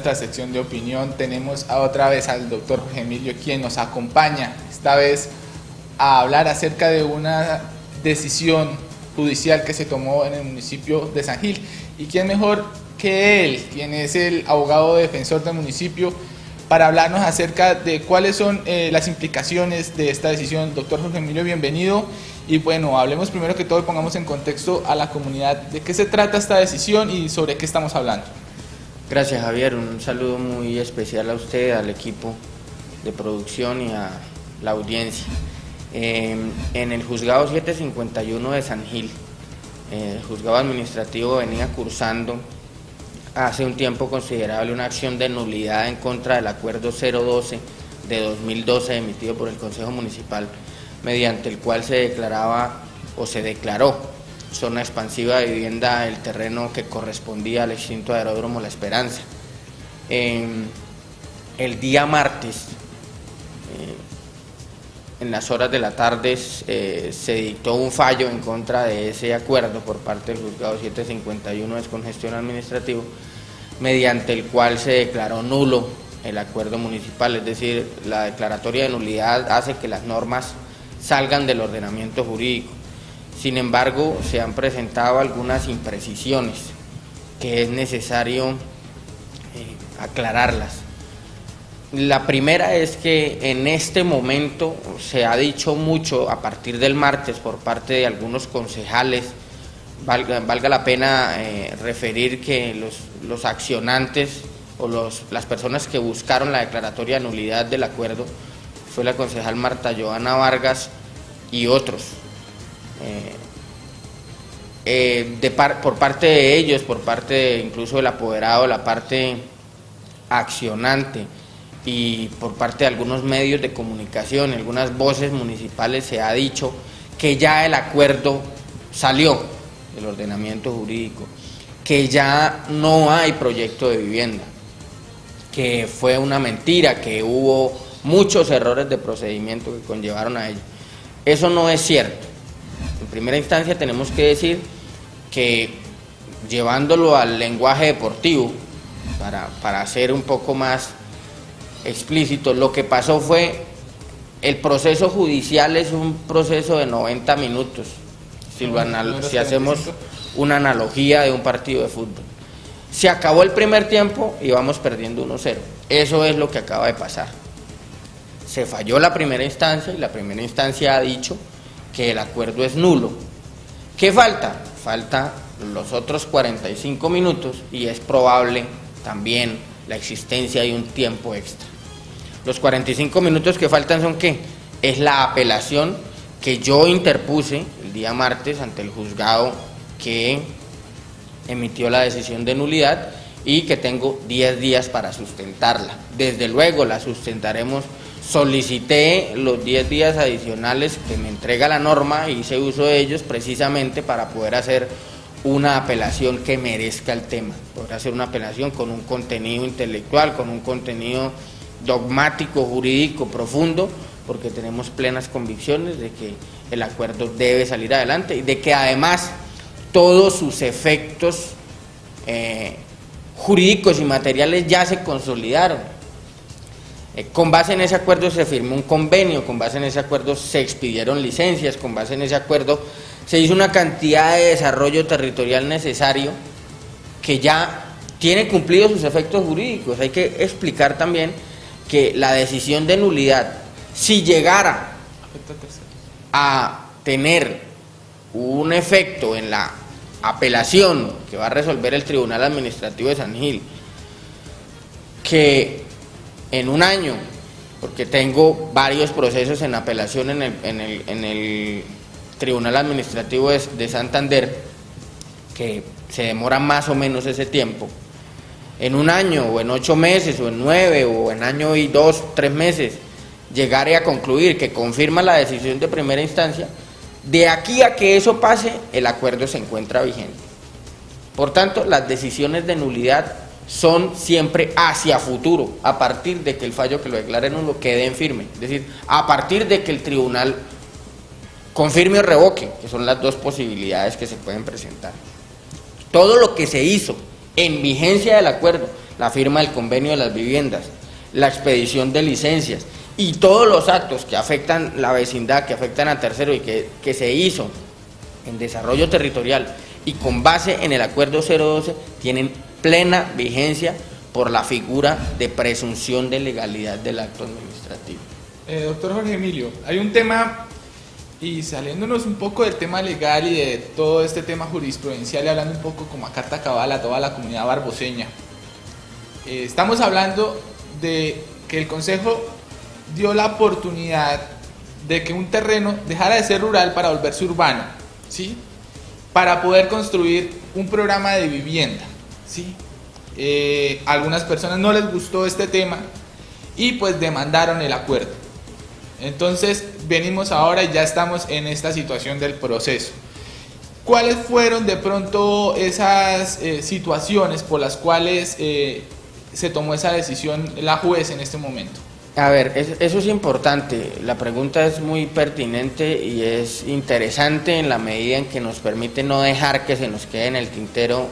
nuestra sección de opinión. Tenemos otra vez al doctor Jorge Emilio, quien nos acompaña, esta vez a hablar acerca de una decisión judicial que se tomó en el municipio de San Gil. ¿Y quién mejor que él, quien es el abogado defensor del municipio, para hablarnos acerca de cuáles son las implicaciones de esta decisión? Doctor Jorge Emilio, bienvenido. Y bueno, hablemos primero que todo y pongamos en contexto a la comunidad de qué se trata esta decisión y sobre qué estamos hablando. Gracias, Javier, un saludo muy especial a usted, al equipo de producción y a la audiencia. En el juzgado 751 de San Gil, el juzgado administrativo venía cursando hace un tiempo considerable una acción de nulidad en contra del acuerdo 012 de 2012 emitido por el Consejo Municipal, mediante el cual se declaraba o se declaró zona expansiva de vivienda el terreno que correspondía al extinto aeródromo La Esperanza. El día martes, en las horas de la tarde, se dictó un fallo en contra de ese acuerdo por parte del juzgado 751 de descongestión administrativo, mediante el cual se declaró nulo el acuerdo municipal, es decir, la declaratoria de nulidad hace que las normas salgan del ordenamiento jurídico. Sin embargo, se han presentado algunas imprecisiones que es necesario aclararlas. La primera es que en este momento se ha dicho mucho a partir del martes por parte de algunos concejales, valga la pena referir que los accionantes o las personas que buscaron la declaratoria de nulidad del acuerdo fue la concejal Marta Joana Vargas y otros. Por parte de ellos, por parte incluso del apoderado, la parte accionante y por parte de algunos medios de comunicación, algunas voces municipales, se ha dicho que ya el acuerdo salió del ordenamiento jurídico, que ya no hay proyecto de vivienda, que fue una mentira, que hubo muchos errores de procedimiento que conllevaron a ello. Eso no es cierto. En primera instancia tenemos que decir que, llevándolo al lenguaje deportivo, para ser un poco más explícito, lo que pasó fue, el proceso judicial es un proceso de 90 minutos, si hacemos una analogía de un partido de fútbol. Se acabó el primer tiempo y vamos perdiendo 1-0. Eso es lo que acaba de pasar. Se falló la primera instancia y la primera instancia ha dicho que el acuerdo es nulo. ¿Qué falta? Falta los otros 45 minutos y es probable también la existencia de un tiempo extra. Los 45 minutos que faltan son ¿qué? Es la apelación que yo interpuse el día martes ante el juzgado que emitió la decisión de nulidad y que tengo 10 días para sustentarla. Desde luego la sustentaremos. Solicité los 10 días adicionales que me entrega la norma y hice uso de ellos precisamente para poder hacer una apelación que merezca el tema, poder hacer una apelación con un contenido intelectual, con un contenido dogmático, jurídico, profundo, porque tenemos plenas convicciones de que el acuerdo debe salir adelante y de que además todos sus efectos jurídicos y materiales ya se consolidaron. Con base en ese acuerdo se firmó un convenio, con base en ese acuerdo se expidieron licencias, con base en ese acuerdo se hizo una cantidad de desarrollo territorial necesario que ya tiene cumplidos sus efectos jurídicos. Hay que explicar también que la decisión de nulidad, si llegara a tener un efecto en la apelación que va a resolver el Tribunal Administrativo de San Gil, que en un año, porque tengo varios procesos en apelación en el Tribunal Administrativo de Santander, que se demora más o menos ese tiempo, en un año o en 8 meses o en 9 o en año y 2, 3 meses, llegaré a concluir que confirma la decisión de primera instancia, de aquí a que eso pase, el acuerdo se encuentra vigente. Por tanto, las decisiones de nulidad son siempre hacia futuro, a partir de que el fallo que lo declare nulo quede en firme, es decir, a partir de que el tribunal confirme o revoque, que son las dos posibilidades que se pueden presentar. Todo lo que se hizo en vigencia del acuerdo, la firma del convenio de las viviendas, la expedición de licencias y todos los actos que afectan la vecindad, que afectan a terceros y que se hizo en desarrollo territorial y con base en el acuerdo 012 tienen plena vigencia por la figura de presunción de legalidad del acto administrativo. Doctor Jorge Emilio, hay un tema, y saliéndonos un poco del tema legal y de todo este tema jurisprudencial y hablando un poco como a carta cabal a toda la comunidad barboseña, estamos hablando de que el Consejo dio la oportunidad de que un terreno dejara de ser rural para volverse urbano, ¿sí? Para poder construir un programa de vivienda, ¿sí? A algunas personas no les gustó este tema y pues demandaron el acuerdo. Entonces venimos ahora y ya estamos en esta situación del proceso. ¿Cuáles fueron de pronto esas situaciones por las cuales se tomó esa decisión la juez en este momento? A ver, eso es importante, la pregunta es muy pertinente y es interesante en la medida en que nos permite no dejar que se nos quede en el tintero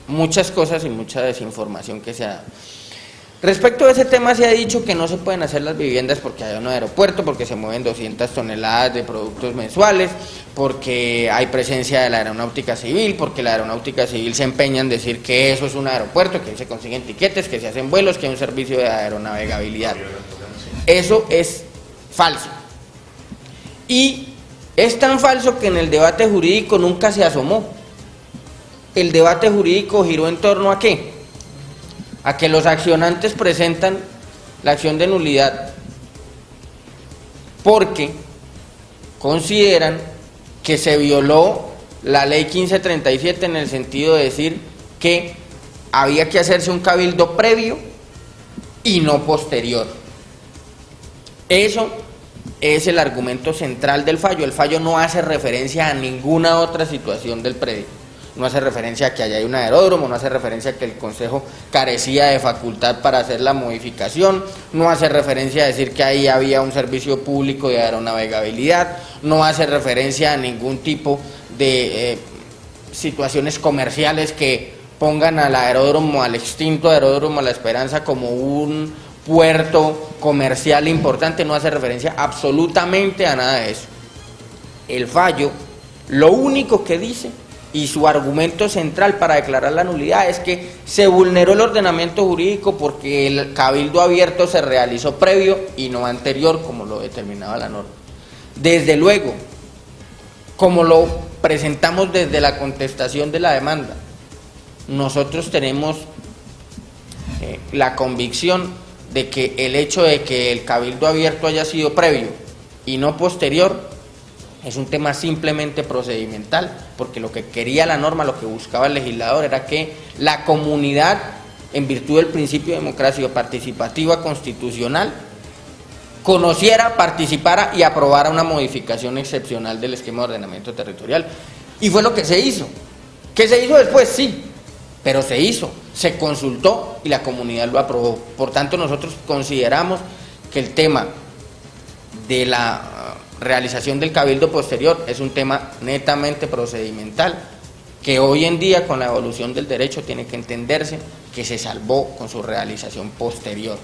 muchas cosas y mucha desinformación que se ha dado. Respecto a ese tema se ha dicho que no se pueden hacer las viviendas porque hay un aeropuerto, porque se mueven 200 toneladas de productos mensuales, porque hay presencia de la aeronáutica civil, porque la aeronáutica civil se empeña en decir que eso es un aeropuerto, que ahí se consiguen tiquetes, que se hacen vuelos, que hay un servicio de aeronavegabilidad. Eso es falso. Y es tan falso que en el debate jurídico nunca se asomó. El debate jurídico giró en torno a ¿qué? A que los accionantes presentan la acción de nulidad porque consideran que se violó la ley 1537 en el sentido de decir que había que hacerse un cabildo previo y no posterior. Eso es el argumento central del fallo. El fallo no hace referencia a ninguna otra situación del predio. No hace referencia a que allá hay un aeródromo, no hace referencia a que el Consejo carecía de facultad para hacer la modificación, no hace referencia a decir que ahí había un servicio público de aeronavegabilidad, no hace referencia a ningún tipo de situaciones comerciales que pongan al aeródromo, al extinto aeródromo La Esperanza como un puerto comercial importante, no hace referencia absolutamente a nada de eso. El fallo, lo único que dice y su argumento central para declarar la nulidad es que se vulneró el ordenamiento jurídico porque el cabildo abierto se realizó previo y no anterior, como lo determinaba la norma. Desde luego, como lo presentamos desde la contestación de la demanda, nosotros tenemos la convicción de que el hecho de que el cabildo abierto haya sido previo y no posterior es un tema simplemente procedimental, porque lo que quería la norma, lo que buscaba el legislador era que la comunidad, en virtud del principio de democracia participativa constitucional, conociera, participara y aprobara una modificación excepcional del esquema de ordenamiento territorial. Y fue lo que se hizo. ¿Qué se hizo después? Sí, pero se hizo, se consultó y la comunidad lo aprobó. Por tanto, nosotros consideramos que el tema de la realización del cabildo posterior es un tema netamente procedimental, que hoy en día con la evolución del derecho tiene que entenderse que se salvó con su realización posterior.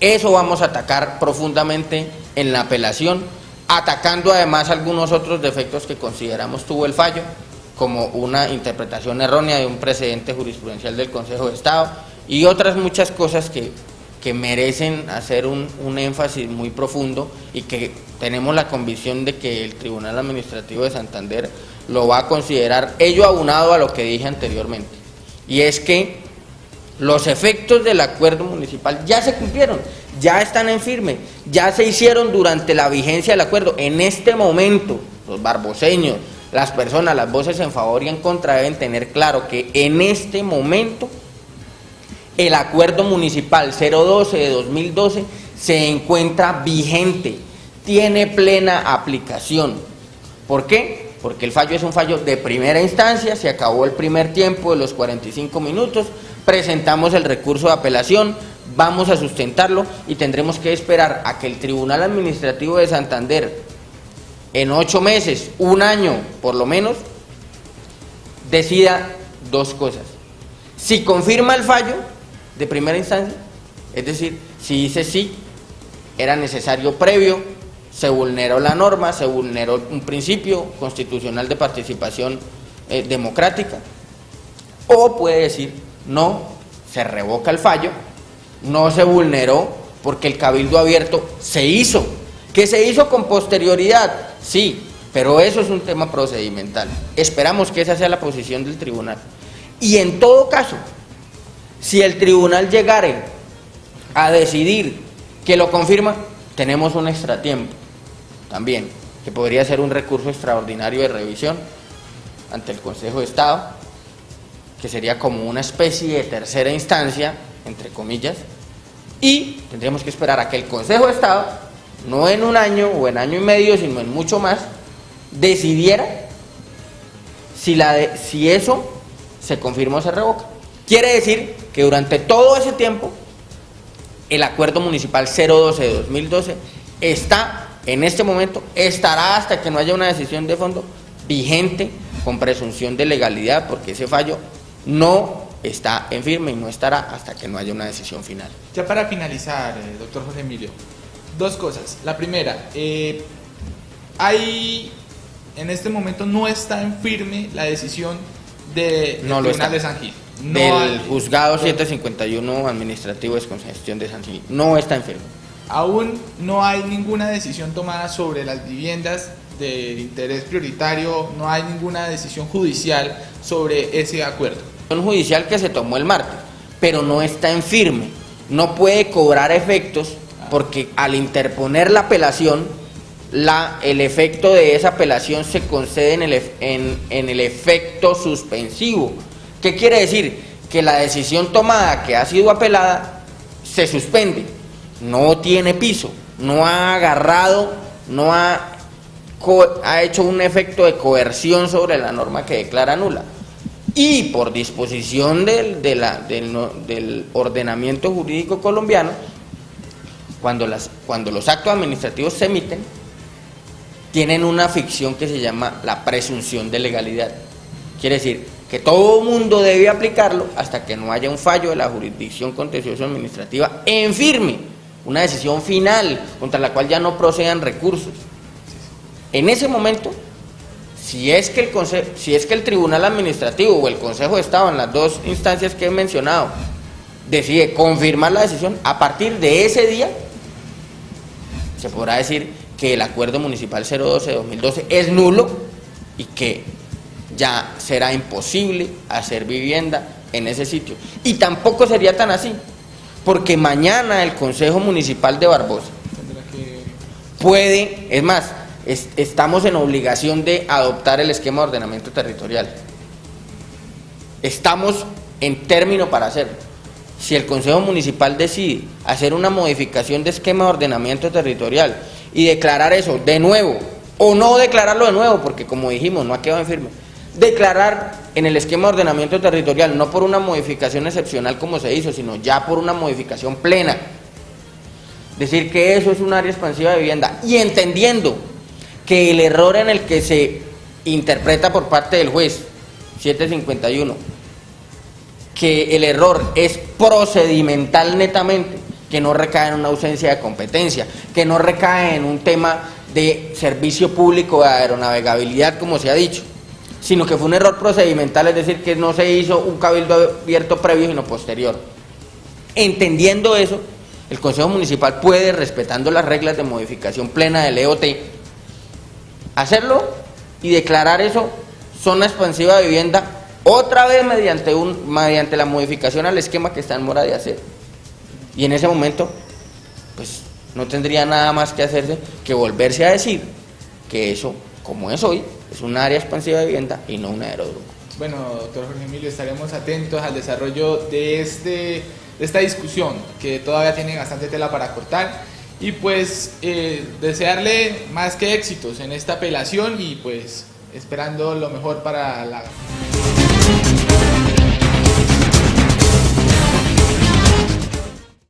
Eso vamos a atacar profundamente en la apelación, atacando además algunos otros defectos que consideramos tuvo el fallo, como una interpretación errónea de un precedente jurisprudencial del Consejo de Estado y otras muchas cosas que merecen hacer un énfasis muy profundo y que tenemos la convicción de que el Tribunal Administrativo de Santander lo va a considerar, ello aunado a lo que dije anteriormente, y es que los efectos del acuerdo municipal ya se cumplieron, ya están en firme, ya se hicieron durante la vigencia del acuerdo. En este momento, los barboseños, las personas, las voces en favor y en contra deben tener claro que en este momento el acuerdo municipal 012 de 2012 se encuentra vigente, tiene plena aplicación. ¿Por qué? Porque el fallo es un fallo de primera instancia, se acabó el primer tiempo de los 45 minutos, presentamos el recurso de apelación, vamos a sustentarlo y tendremos que esperar a que el Tribunal Administrativo de Santander en 8 meses, un año por lo menos, decida dos cosas. Si confirma el fallo de primera instancia, es decir, si dice sí, era necesario previo, se vulneró la norma, se vulneró un principio constitucional de participación democrática, o puede decir no, se revoca el fallo, no se vulneró porque el cabildo abierto se hizo. ¿Que se hizo con posterioridad? Sí, pero eso es un tema procedimental. Esperamos que esa sea la posición del tribunal. Y en todo caso, si el tribunal llegare a decidir que lo confirma, tenemos un extratiempo también, que podría ser un recurso extraordinario de revisión ante el Consejo de Estado, que sería como una especie de tercera instancia, entre comillas, y tendríamos que esperar a que el Consejo de Estado, no en un año o en año y medio, sino en mucho más, decidiera si eso se confirma o se revoca. Quiere decir que durante todo ese tiempo, el acuerdo municipal 012 de 2012 está, en este momento, estará hasta que no haya una decisión de fondo vigente con presunción de legalidad, porque ese fallo no está en firme y no estará hasta que no haya una decisión final. Ya para finalizar, doctor Jorge Emilio, dos cosas. La primera, en este momento no está en firme la decisión del Tribunal de San Gil. Del juzgado 751 administrativo de descongestión de San Gil. No está en firme. Aún no hay ninguna decisión tomada sobre las viviendas de interés prioritario, no hay ninguna decisión judicial sobre ese acuerdo. Un judicial que se tomó el martes, pero no está en firme, no puede cobrar efectos porque al interponer la apelación, el efecto de esa apelación se concede en el efecto suspensivo. ¿Qué quiere decir? Que la decisión tomada que ha sido apelada se suspende, no tiene piso, no ha agarrado, no ha hecho un efecto de coerción sobre la norma que declara nula. Y por disposición del ordenamiento jurídico colombiano, cuando los actos administrativos se emiten, tienen una ficción que se llama la presunción de legalidad. Quiere decir que todo mundo debe aplicarlo hasta que no haya un fallo de la jurisdicción contencioso administrativa en firme, una decisión final contra la cual ya no procedan recursos. En ese momento, si es que el Tribunal Administrativo o el Consejo de Estado, en las dos instancias que he mencionado, decide confirmar la decisión, a partir de ese día se podrá decir que el acuerdo municipal 012 de 2012 es nulo y que ya será imposible hacer vivienda en ese sitio. Y tampoco sería tan así, porque mañana el Consejo Municipal de Barbosa puede, es más, estamos en obligación de adoptar el esquema de ordenamiento territorial. Estamos en término para hacerlo. Si el Consejo Municipal decide hacer una modificación de esquema de ordenamiento territorial y declarar eso de nuevo, o no declararlo de nuevo, porque como dijimos, no ha quedado en firme, declarar en el esquema de ordenamiento territorial, no por una modificación excepcional como se hizo, sino ya por una modificación plena, decir que eso es un área expansiva de vivienda, y entendiendo que el error en el que se interpreta por parte del juez 751, que el error es procedimental netamente, que no recae en una ausencia de competencia, que no recae en un tema de servicio público de aeronavegabilidad como se ha dicho, sino que fue un error procedimental, es decir, que no se hizo un cabildo abierto previo sino posterior. Entendiendo eso, el Consejo Municipal puede, respetando las reglas de modificación plena del EOT, hacerlo y declarar eso zona expansiva de vivienda otra vez mediante la modificación al esquema que está en mora de hacer. Y en ese momento, pues no tendría nada más que hacerse que volverse a decir que eso, como es hoy, es un área expansiva de vivienda y no un aeródromo. Bueno, doctor Jorge Emilio, estaremos atentos al desarrollo de esta discusión, que todavía tiene bastante tela para cortar, y pues desearle más que éxitos en esta apelación y pues esperando lo mejor para la